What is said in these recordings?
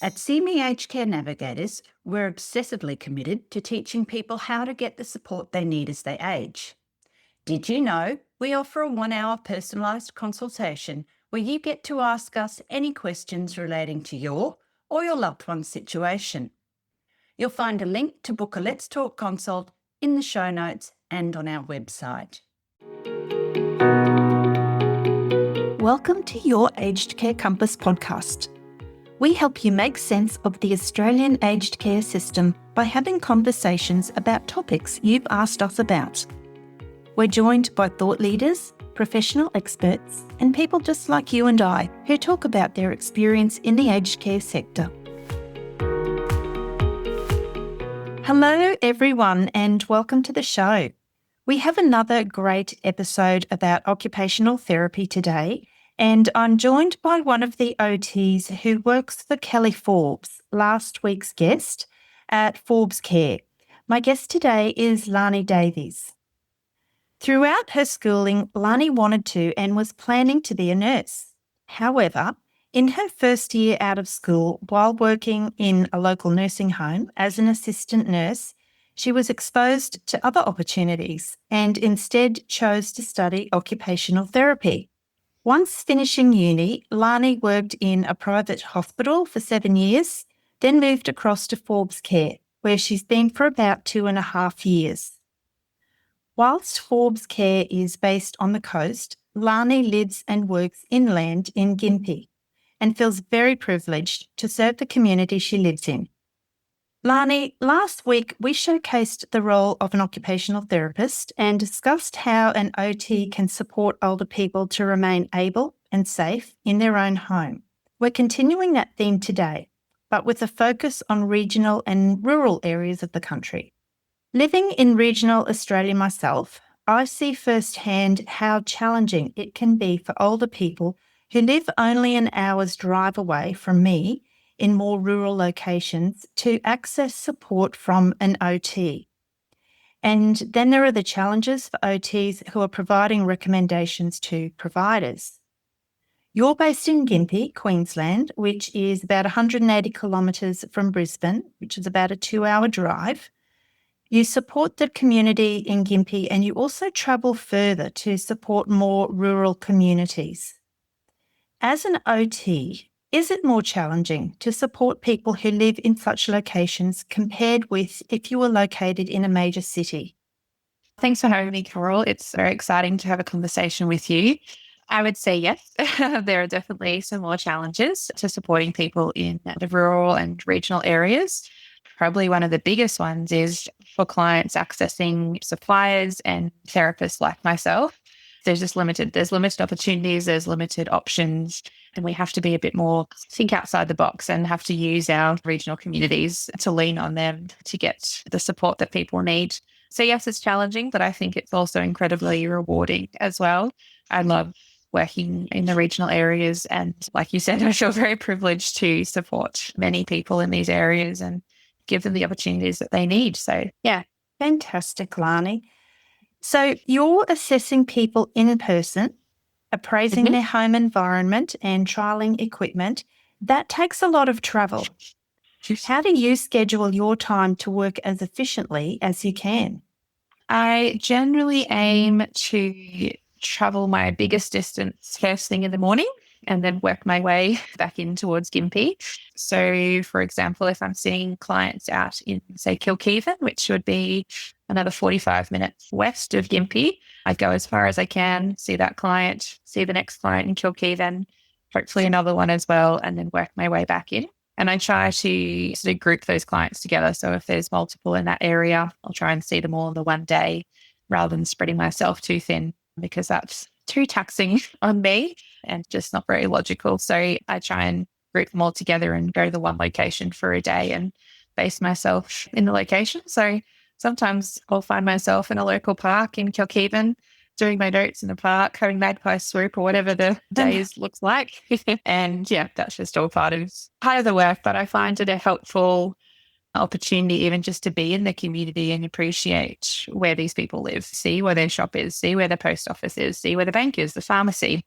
At CME Aged Care Navigators, we're obsessively committed to teaching people how to get the support they need as they age. Did you know we offer a 1 hour personalised consultation where you get to ask us any questions relating to your or your loved one's situation? You'll find a link to book a Let's Talk consult in the show notes and on our website. Welcome to your Aged Care Compass podcast. We help you make sense of the Australian aged care system by having conversations about topics you've asked us about. We're joined by thought leaders, professional experts, and people just like you and I who talk about their experience in the aged care sector. Hello, everyone, and welcome to the show. We have another great episode about occupational therapy today, and I'm joined by one of the OTs who works for Kelly Forbes, last week's guest at Forbes Care. My guest today is Lani Davies. Throughout her schooling, Lani wanted to and was planning to be a nurse. However, in her first year out of school, while working in a local nursing home as an assistant nurse, she was exposed to other opportunities and instead chose to study occupational therapy. Once finishing uni, Lani worked in a private hospital for 7 years, then moved across to Forbes Care, where she's been for about 2.5 years. Whilst Forbes Care is based on the coast, Lani lives and works inland in Gympie and feels very privileged to serve the community she lives in. Lani, last week we showcased the role of an occupational therapist and discussed how an OT can support older people to remain able and safe in their own home. We're continuing that theme today, but with a focus on regional and rural areas of the country. Living in regional Australia myself, I see firsthand how challenging it can be for older people who live only an hour's drive away from me in more rural locations to access support from an OT. And then there are the challenges for OTs who are providing recommendations to providers. You're based in Gympie, Queensland, which is about 180 kilometres from Brisbane, which is about a 2-hour drive. You support the community in Gympie and you also travel further to support more rural communities. As an OT, is it more challenging to support people who live in such locations compared with if you were located in a major city? Thanks for having me, Carol. It's very exciting to have a conversation with you. I would say yes, there are definitely some more challenges to supporting people in the rural and regional areas. Probably one of the biggest ones is for clients accessing suppliers and therapists like myself. There's limited opportunities, there's limited options, and we have to be a bit more think outside the box and have to use our regional communities to lean on them to get the support that people need. So yes, it's challenging, but I think it's also incredibly rewarding as well. I love working in the regional areas, and like you said, I feel very privileged to support many people in these areas and give them the opportunities that they need. So yeah. Fantastic, Lani. So you're assessing people in person, appraising their home environment and trialling equipment. That takes a lot of travel. How do you schedule your time to work as efficiently as you can? I generally aim to travel my biggest distance first thing in the morning and then work my way back in towards Gympie. So, for example, if I'm seeing clients out in, say, Kilkivan, which would be another 45 minutes west of Gympie, I go as far as I can, see that client, see the next client in Kilkivan, hopefully another one as well, and then work my way back in. And I try to sort of group those clients together. So if there's multiple in that area, I'll try and see them all in the one day rather than spreading myself too thin, because that's too taxing on me and just not very logical. So I try and group them all together and go to the one location for a day and base myself in the location. So sometimes I'll find myself in a local park in Kilkivan doing my notes in the park, having magpie swoop or whatever the days looks like. And yeah, that's just all part of the work. But I find it a helpful opportunity even just to be in the community and appreciate where these people live, see where their shop is, see where the post office is, see where the bank is, the pharmacy,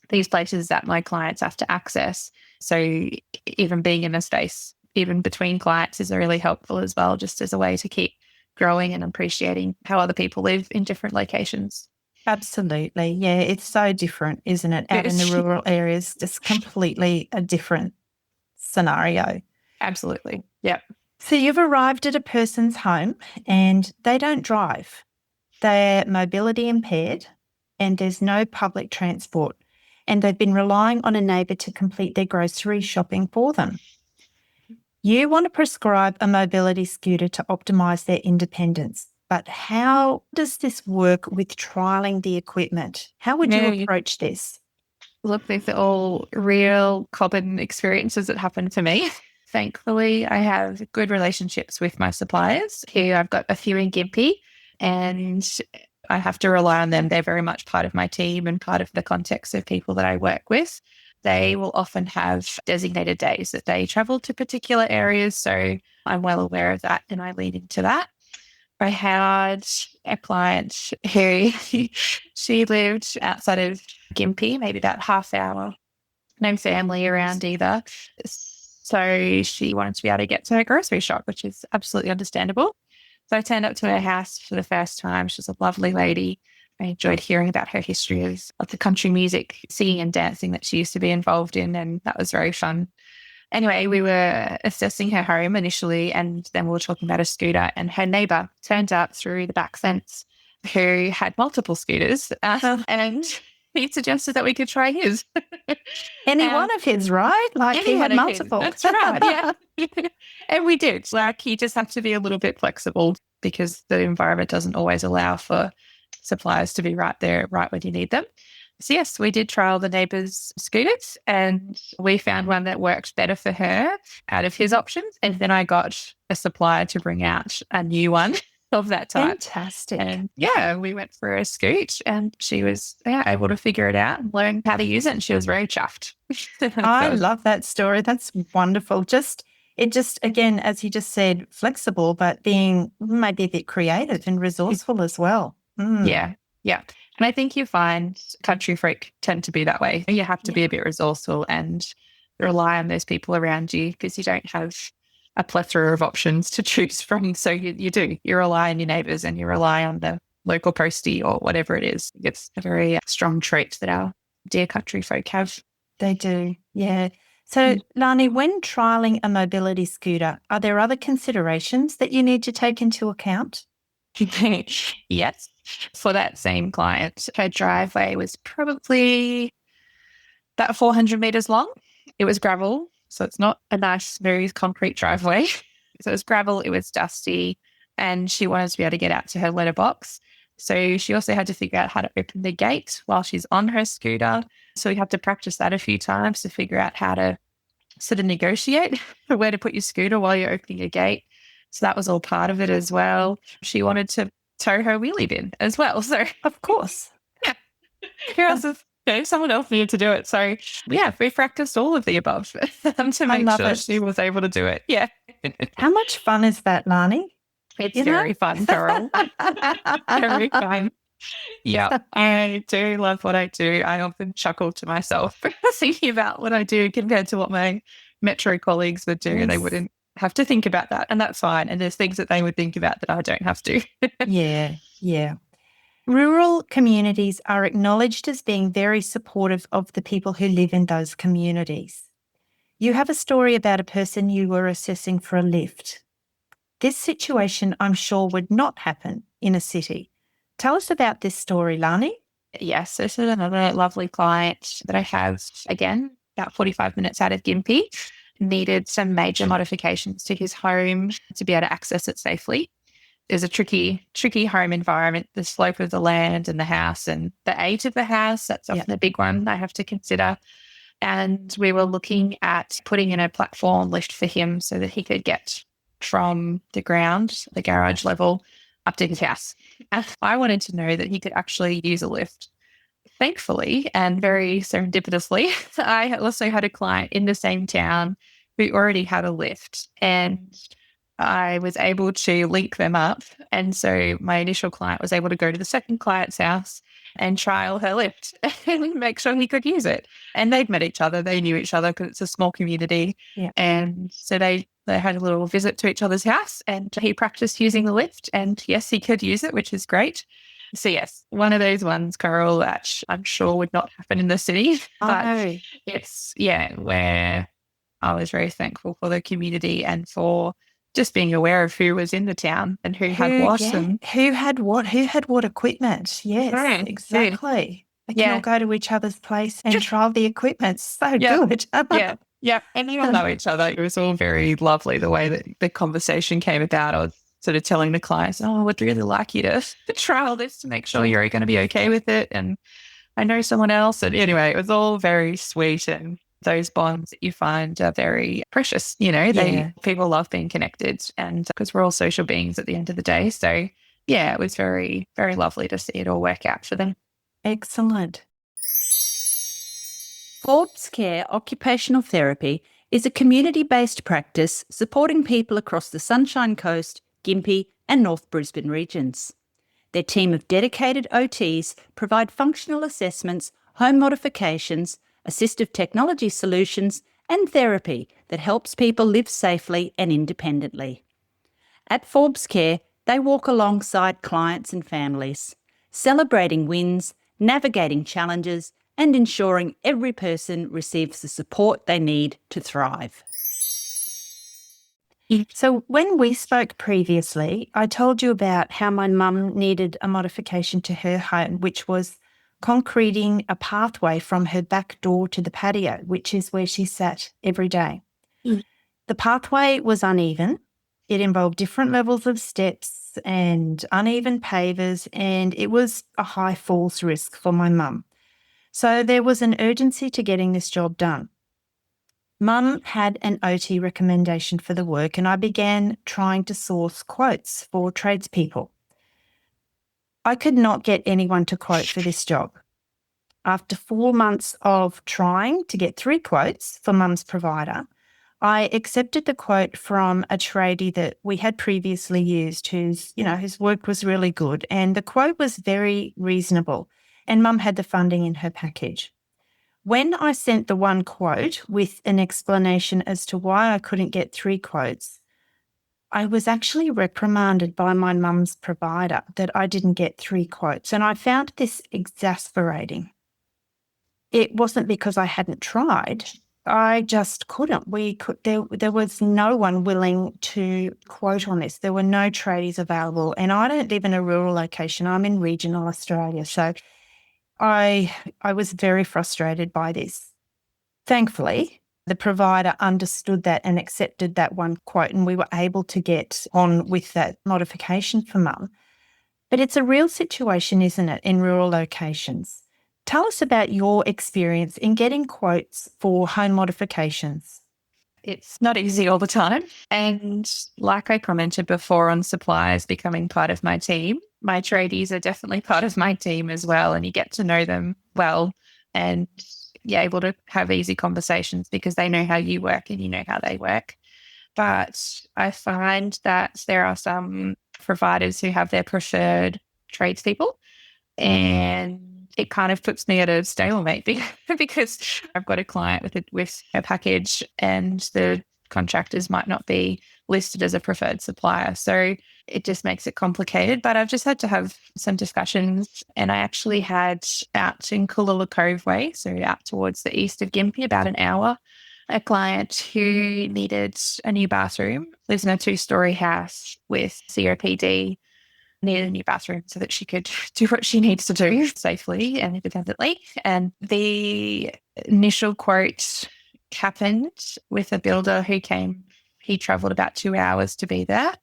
these places that my clients have to access, So even being in a space, even between clients, is really helpful as well, just as a way to keep growing and appreciating how other people live in different locations. Absolutely. Yeah, it's so different, isn't it? Out in the Yes. rural areas, just completely a different scenario. Absolutely. Yeah. So you've arrived at a person's home and they don't drive. They're mobility impaired and there's no public transport. And they've been relying on a neighbour to complete their grocery shopping for them. You want to prescribe a mobility scooter to optimise their independence. But how does this work with trialling the equipment? How would you No, approach this? look, these are all real common experiences that happen to me. Thankfully, I have good relationships with my suppliers. Here, I've got a few in Gympie, and I have to rely on them. They're very much part of my team and part of the context of people that I work with. They will often have designated days that they travel to particular areas. So I'm well aware of that and I lean into that. I had a client who she lived outside of Gympie, maybe about half hour, no family around either. So she wanted to be able to get to her grocery shop, which is absolutely understandable. So I turned up to her house for the first time. She was a lovely lady. I enjoyed hearing about her history of the country music, singing and dancing that she used to be involved in, and that was very fun. Anyway, we were assessing her home initially, and then we were talking about a scooter, and her neighbour turned up through the back fence who had multiple scooters, and he suggested that we could try his. Any one of his, right? Like he had multiple. That's right, yeah. And we did. Like, you just have to be a little bit flexible because the environment doesn't always allow for suppliers to be right there, right when you need them. So yes, we did trial the neighbour's scooters and we found one that worked better for her out of his options. And then I got a supplier to bring out a new one of that type. Fantastic. And yeah, we went for a scoot and she was able to figure it out and learn how to use it. And she was very chuffed. I love that story. That's wonderful. Again, as you just said, flexible, but being maybe a bit creative and resourceful as well. Yeah. Yeah. And I think you find country folk tend to be that way. You have to be a bit resourceful and rely on those people around you because you don't have a plethora of options to choose from. So you rely on your neighbours and you rely on the local postie or whatever it is. It's a very strong trait that our dear country folk have. They do, yeah. So, Lani, when trialling a mobility scooter, are there other considerations that you need to take into account? Yes. For that same client, her driveway was probably about 400 metres long. It was gravel, so it's not a nice, smooth concrete driveway. So it was gravel, it was dusty, and she wanted to be able to get out to her letterbox. So she also had to figure out how to open the gate while she's on her scooter. So we had to practice that a few times to figure out how to sort of negotiate where to put your scooter while you're opening a gate. So that was all part of it as well. She wanted to tow her wheelie bin as well. So of course. Yeah. Who else is someone else needed to do it. So yeah, we practiced all of the above to make sure she was able to do it. Yeah. How much fun is that, Lani? It's very fun, Carol. Very fun. Yeah, I do love what I do. I often chuckle to myself thinking about what I do compared to what my metro colleagues would do. Yes. They wouldn't have to think about that, and that's fine. And there's things that they would think about that I don't have to. Yeah. Rural communities are acknowledged as being very supportive of the people who live in those communities. You have a story about a person you were assessing for a lift. This situation, I'm sure, would not happen in a city. Tell us about this story, Lani. Yes, this is another lovely client that I have, again, about 45 minutes out of Gympie, needed some major modifications to his home to be able to access it safely. There's a tricky home environment, the slope of the land and the house and the age of the house. That's often a big one I have to consider. And we were looking at putting in a platform lift for him so that he could get from the ground, the garage level, up to his house. And I wanted to know that he could actually use a lift. Thankfully, and very serendipitously, I also had a client in the same town who already had a lift, and I was able to link them up. And so my initial client was able to go to the second client's house and trial her lift and make sure he could use it. And they'd met each other. They knew each other because it's a small community. Yeah. And so they had a little visit to each other's house and he practiced using the lift. And yes, he could use it, which is great. So yes, one of those ones, Carol, that I'm sure would not happen in the city. But it's, where I was very thankful for the community and for just being aware of who was in the town and who had what. Yeah. And who had what equipment. Yes, Right. exactly. They can Yeah. all go to each other's place and trial the equipment. So good. Yeah. And they all know each other. It was all very lovely the way that the conversation came about. I was sort of telling the clients, I would really like you to trial this to make sure you're going to be okay with it. And I know someone else. And anyway, it was all very sweet. And those bonds that you find are very precious. People love being connected, and because we're all social beings at the end of the day. So yeah, it was very, very lovely to see it all work out for them. Excellent. Forbes Care Occupational Therapy is a community-based practice supporting people across the Sunshine Coast, Gympie and North Brisbane regions. Their team of dedicated OTs provide functional assessments, home modifications, assistive technology solutions and therapy that helps people live safely and independently. At Forbes Care, they walk alongside clients and families, celebrating wins, navigating challenges and ensuring every person receives the support they need to thrive. So when we spoke previously, I told you about how my mum needed a modification to her home, which was concreting a pathway from her back door to the patio, which is where she sat every day. The pathway was uneven. It involved different levels of steps and uneven pavers, and it was a high falls risk for my mum. So there was an urgency to getting this job done. Mum had an OT recommendation for the work, and I began trying to source quotes for tradespeople. I could not get anyone to quote for this job. After 4 months of trying to get 3 quotes for Mum's provider, I accepted the quote from a tradie that we had previously used whose work was really good, and the quote was very reasonable, and Mum had the funding in her package. When I sent the one quote with an explanation as to why I couldn't get 3 quotes, I was actually reprimanded by my mum's provider that I didn't get 3 quotes, and I found this exasperating. It wasn't because I hadn't tried. I just couldn't. There was no one willing to quote on this. There were no tradies available, and I don't live in a rural location. I'm in regional Australia, so I was very frustrated by this. Thankfully, the provider understood that and accepted that one quote, and we were able to get on with that modification for Mum. But it's a real situation, isn't it, in rural locations? Tell us about your experience in getting quotes for home modifications. It's not easy all the time. And like I commented before on suppliers becoming part of my team, my tradies are definitely part of my team as well. And you get to know them well and you're able to have easy conversations because they know how you work and you know how they work. But I find that there are some providers who have their preferred tradespeople, and it kind of puts me at a stalemate because I've got a client with a package and the contractors might not be listed as a preferred supplier. So it just makes it complicated. But I've just had to have some discussions, and I actually had out in Cooloola Cove Way, so out towards the east of Gympie, about an hour, a client who needed a new bathroom, lives in a 2-story house with COPD, needed a new bathroom so that she could do what she needs to do safely and independently. And the initial quote happened with a builder who came. He travelled about 2 hours to be there,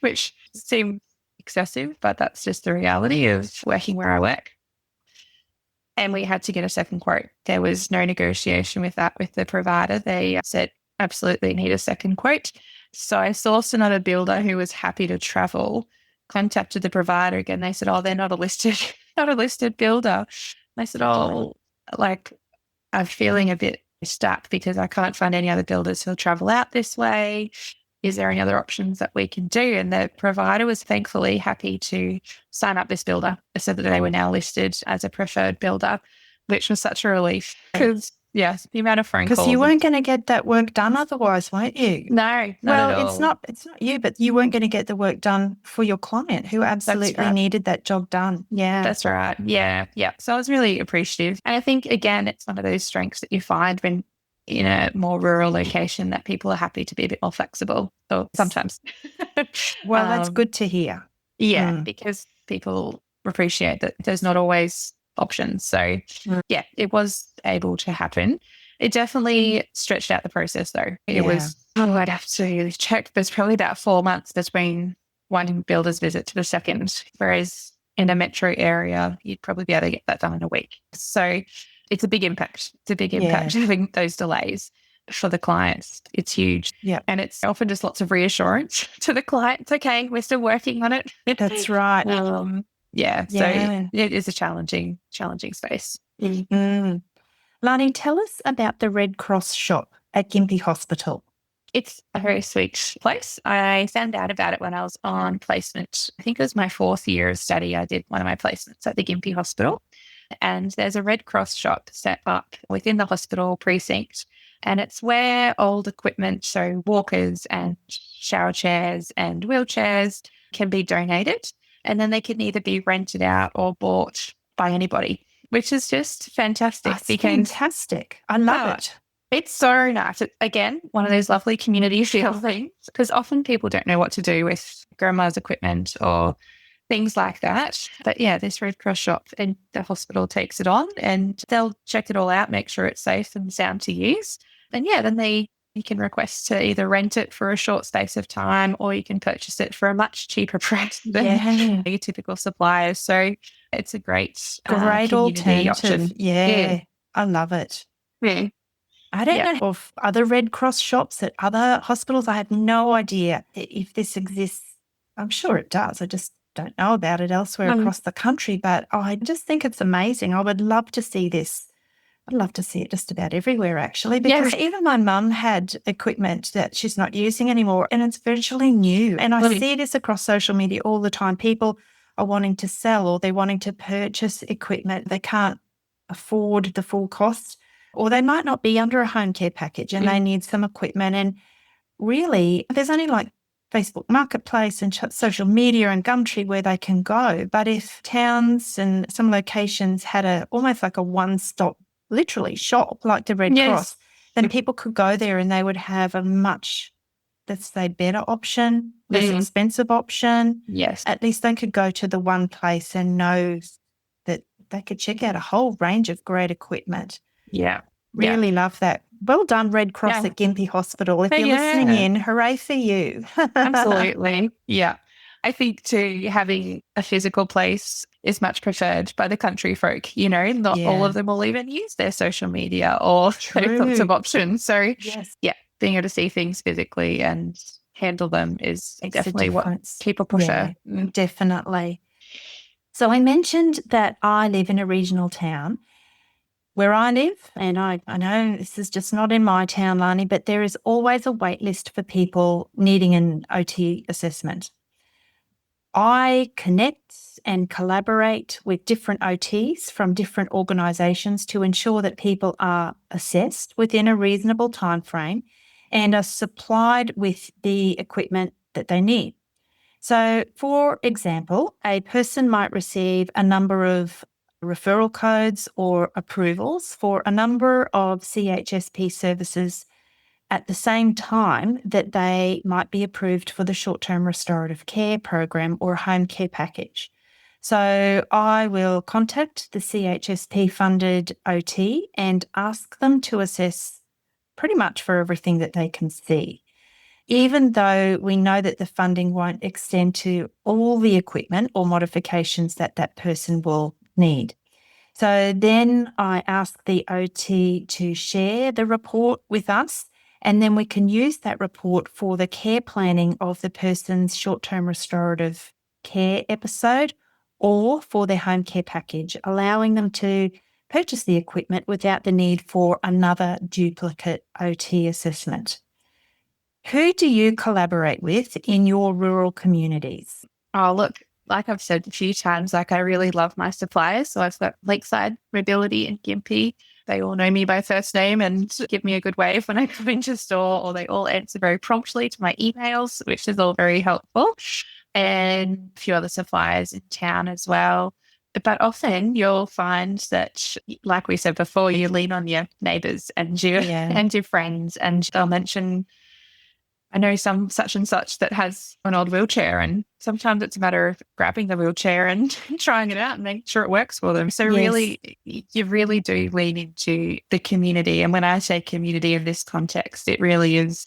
which seemed excessive, but that's just the reality of working where I work. And we had to get a second quote. There was no negotiation with that with the provider. They said, absolutely need a second quote. So I sourced another builder who was happy to travel, contacted the provider again. They said, they're not a listed builder. I said, I'm feeling a bit stuck because I can't find any other builders who'll travel out this way. is there any other options that we can do? And the provider was thankfully happy to sign up this builder so that they were now listed as a preferred builder, which was such a relief because, yes, the amount of phone calls. Because you weren't going to get that work done otherwise, weren't you? No, not at all. It's not you, but you weren't going to get the work done for your client who absolutely needed that job done. Yeah. That's right. Yeah. Yeah. So I was really appreciative. And I think, again, it's one of those strengths that you find when in a more rural location that people are happy to be a bit more flexible, or sometimes. Well, that's good to hear. Yeah, because people appreciate that there's not always options. So yeah, it was able to happen. It definitely stretched out the process though. It was, I'd have to check. There's probably about 4 months between one builder's visit to the second, whereas in a metro area, you'd probably be able to get that done in a week. So it's a big impact. It's a big impact having those delays for the clients. It's huge. Yeah. And it's often just lots of reassurance to the client. It's okay. We're still working on it. That's right. So it is a challenging space. Lani, tell us about the Red Cross shop at Gympie Hospital. It's a very sweet place. I found out about it when I was on placement. I think it was my 4th year of study. I did one of my placements at the Gympie Hospital. And there's a Red Cross shop set up within the hospital precinct. And it's where old equipment, so walkers and shower chairs and wheelchairs, can be donated. And then they can either be rented out or bought by anybody, which is just fantastic. That's fantastic. I love it. It's so nice. It's, again, one of those lovely community feel things, because often people don't know what to do with grandma's equipment or things like that. But yeah, this Red Cross shop and the hospital takes it on and they'll check it all out, make sure it's safe and sound to use. And yeah, then you can request to either rent it for a short space of time or you can purchase it for a much cheaper price than your typical suppliers. So it's a great alternative option. Yeah, I love it. Yeah. I don't know of other Red Cross shops at other hospitals. I have no idea if this exists. I'm sure it does. I just don't know about it elsewhere across the country. But I just think it's amazing. I would love to see this. I'd love to see it just about everywhere, actually, because even my mum had equipment that she's not using anymore and it's virtually new. And I see this across social media all the time. People are wanting to sell or they're wanting to purchase equipment. They can't afford the full cost. Or they might not be under a home care package and they need some equipment. And really, there's only like Facebook Marketplace and social media and Gumtree where they can go. But if towns and some locations had almost like a one-stop, literally shop like the Red Cross, then people could go there and they would have a much, let's say, better option, less expensive option. Yes. At least they could go to the one place and know that they could check out a whole range of great equipment. Yeah. Really love that. Well done, Red Cross at Gympie Hospital. If you're listening in, hooray for you. Absolutely. Yeah. I think too, having a physical place is much preferred by the country folk. You know, not all of them will even use their social media or those sorts of options. So being able to see things physically and handle them is definitely what people prefer. Yeah, definitely. So I mentioned that I live in a regional town. Where I live, and I know this is just not in my town, Lani, but there is always a wait list for people needing an OT assessment. I connect and collaborate with different OTs from different organisations to ensure that people are assessed within a reasonable time frame and are supplied with the equipment that they need. So, for example, a person might receive a number of referral codes or approvals for a number of CHSP services at the same time that they might be approved for the short-term restorative care program or home care package. So I will contact the CHSP funded OT and ask them to assess pretty much for everything that they can see, even though we know that the funding won't extend to all the equipment or modifications that that person will need. So then I ask the OT to share the report with us, and then we can use that report for the care planning of the person's short-term restorative care episode or for their home care package, allowing them to purchase the equipment without the need for another duplicate OT assessment. Who do you collaborate with in your rural communities? Oh, look, like I've said a few times, like I really love my suppliers. So I've got Lakeside Mobility and Gympie. They all know me by first name and give me a good wave when I come into store, or they all answer very promptly to my emails, which is all very helpful. And a few other suppliers in town as well. But often you'll find that, like we said before, you lean on your neighbours and your friends, and they'll mention, I know some such and such that has an old wheelchair, and sometimes it's a matter of grabbing the wheelchair and trying it out and making sure it works for them. So really, you really do lean into the community. And when I say community in this context, it really is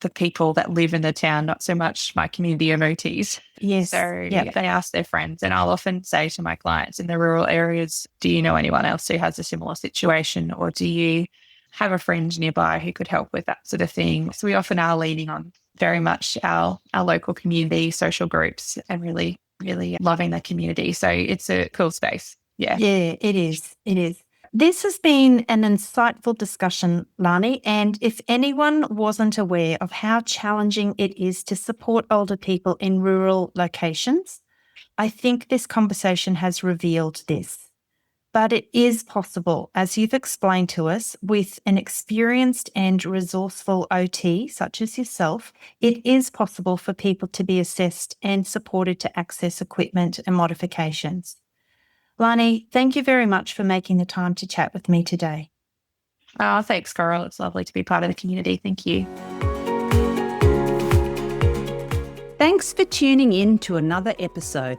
the people that live in the town, not so much my community MOTs. Yes. So they ask their friends, and I'll often say to my clients in the rural areas, do you know anyone else who has a similar situation, or do you have a friend nearby who could help with that sort of thing? So we often are leaning on very much our local community, social groups, and really, really loving the community. So it's a cool space. Yeah. Yeah, it is. It is. This has been an insightful discussion, Lani, and if anyone wasn't aware of how challenging it is to support older people in rural locations, I think this conversation has revealed this. But it is possible, as you've explained to us, with an experienced and resourceful OT such as yourself, it is possible for people to be assessed and supported to access equipment and modifications. Lani, thank you very much for making the time to chat with me today. Oh, thanks, Coral. It's lovely to be part of the community. Thank you. Thanks for tuning in to another episode.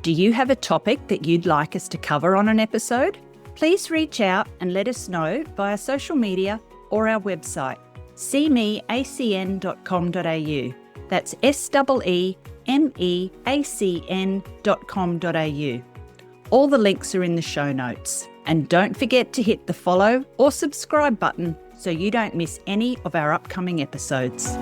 Do you have a topic that you'd like us to cover on an episode? Please reach out and let us know via social media or our website, seemeacn.com.au. That's SEEMEACN.com.au. All the links are in the show notes. And don't forget to hit the follow or subscribe button so you don't miss any of our upcoming episodes.